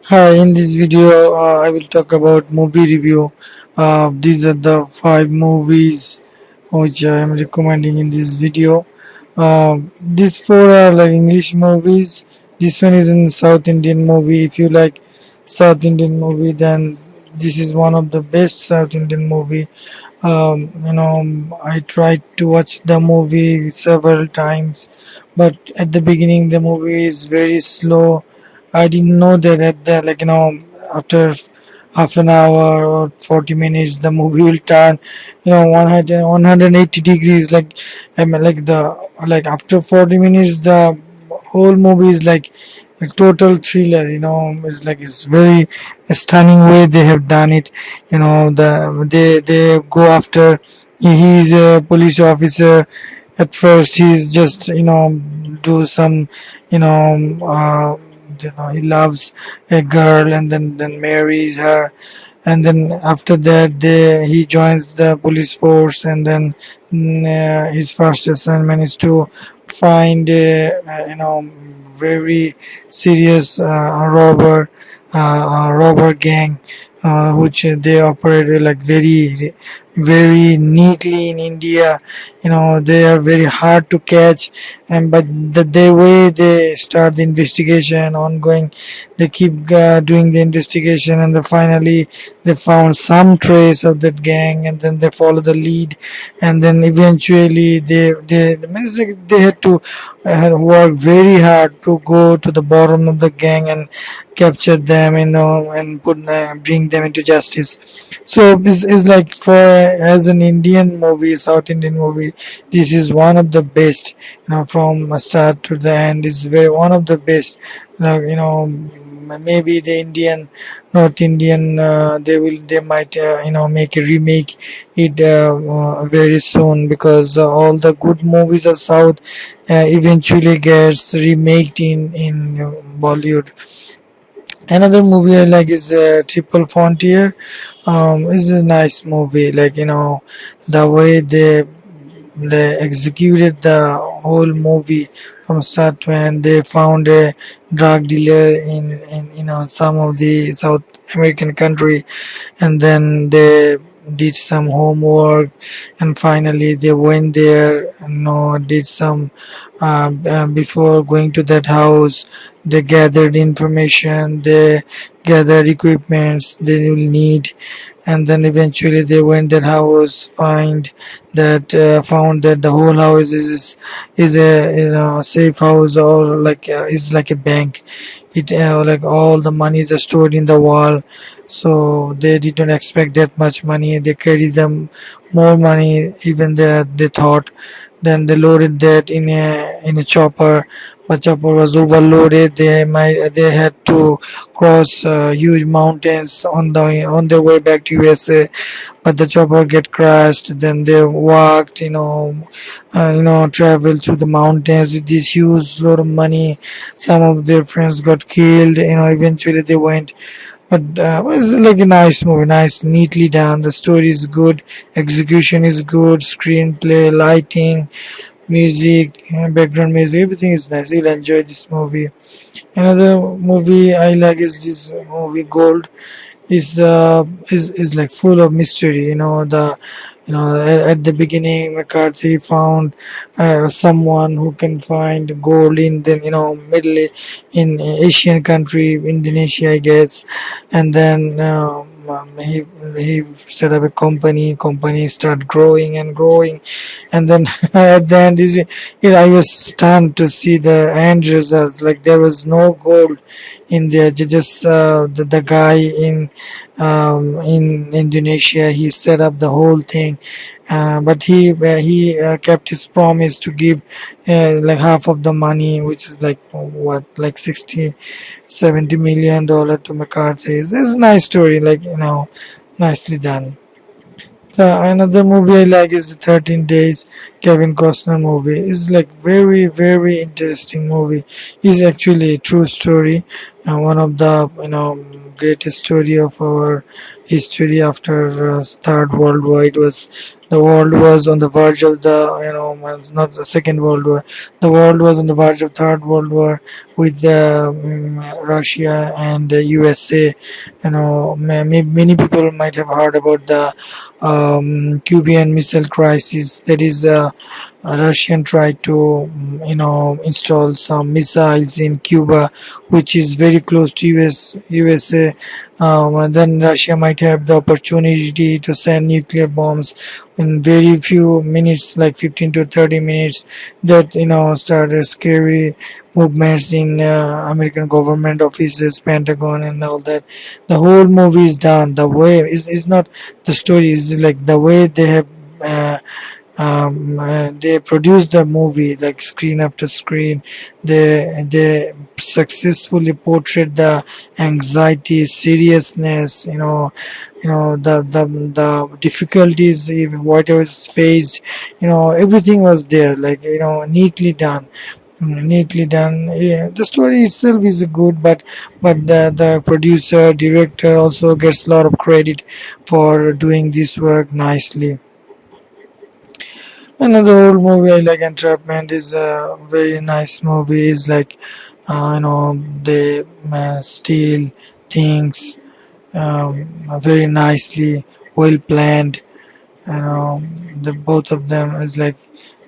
Hi, in this video, I will talk about movie review. These are the five movies which I am recommending in this video. These four are like English movies. This one is in South Indian movie. If you like South Indian movie, then this is one of the best South Indian movie. I tried to watch the movie several times, but at the beginning the movie is very slow. I didn't know that at the after half an hour or 40 minutes the movie will turn 180 degrees. I mean, like after 40 minutes the whole movie is like a total thriller. It's very stunning way they have done it. They go after, he's a police officer. At first he's just do some you know he loves a girl, and then marries her, and then after that he joins the police force, and then his first assignment is to find a very serious robber gang, which they operate like very neatly in India. They are very hard to catch, and but the way they start the investigation ongoing, they keep doing the investigation, and then finally they found some trace of that gang, and then they follow the lead, and then eventually they had to work very hard to go to the bottom of the gang and capture them, and bring them into justice. So this is like, for as an Indian movie, South Indian movie, this is one of the best. From start to the end is very one of the best. Maybe the Indian, North Indian, they might make a remake it very soon, because all the good movies of South eventually gets remaked in Bollywood. Another movie I like is Triple Frontier. It's a nice movie. The way they executed the whole movie from start to end. They found a drug dealer in some of the South American country, and then they did some homework, and finally they went there, did some before going to that house. They gathered information, they gathered equipments they will need, and then eventually they went that house, found that the whole house is a safe house, or is like a bank. It like all the money is stored in the wall, so they didn't expect that much money. They carried them more money even that they thought. Then they loaded that in a chopper, but chopper was overloaded. They had to cross huge mountains on their way back to USA, but the chopper get crashed. Then they walked, traveled through the mountains with this huge load of money. Some of their friends got killed. Eventually they went, but it's like a nice movie, nice, neatly done. The story is good, execution is good, screenplay, lighting, music, background music, everything is nice. You'll enjoy this movie. Another movie I like is this movie Gold. Is like full of mystery. At the beginning, McCarthy found someone who can find gold in the middle in Asian country, Indonesia, I guess, and then he set up a company start growing and growing, and then at the end I was stunned to see the end results. Like, there was no gold in there. Just the guy in Indonesia, he set up the whole thing, but he kept his promise to give like half of the money, which is like what, like 60-70 million dollar to McCarthy. It's a nice story, nicely done. Another movie I like is the 13 Days, Kevin Costner movie. It's like very interesting movie. It's actually a true story, one of the greatest story of our history after Third World War. It was the world was on the verge of the well, not the Second World War. The world was on the verge of Third World War with Russia and USA. Many people might have heard about the Cuban Missile Crisis. That is, Russian tried to install some missiles in Cuba, which is very close to USA. And then Russia might have the opportunity to send nuclear bombs in very few minutes, like 15 to 30 minutes. That started scary movements in American government offices, Pentagon, and all that. The whole movie is done. The way is not the story, is like the way they have. They produced the movie like screen after screen. They successfully portrayed the anxiety, seriousness, the difficulties, whatever was faced, everything was there, like neatly done. Neatly done. Yeah, the story itself is good, but the producer director also gets a lot of credit for doing this work nicely. Another old movie I like, Entrapment, is a very nice movie. It's like, they steal things very nicely, well planned. The both of them is like,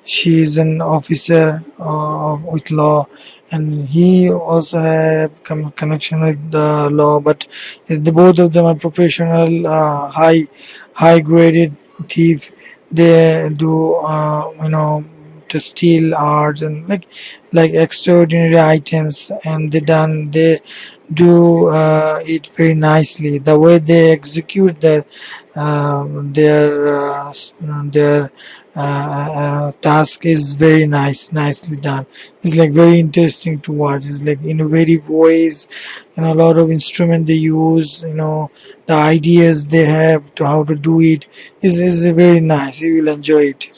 she is an officer with law, and he also had connection with the law, but the both of them are professional, high graded thief. They do to steal arts and like extraordinary items, and they do it very nicely. The way they execute their task is very nicely done. It's like very interesting to watch. It's like innovative ways, a lot of instrument they use. The ideas they have to how to do it is very nice. You will enjoy it.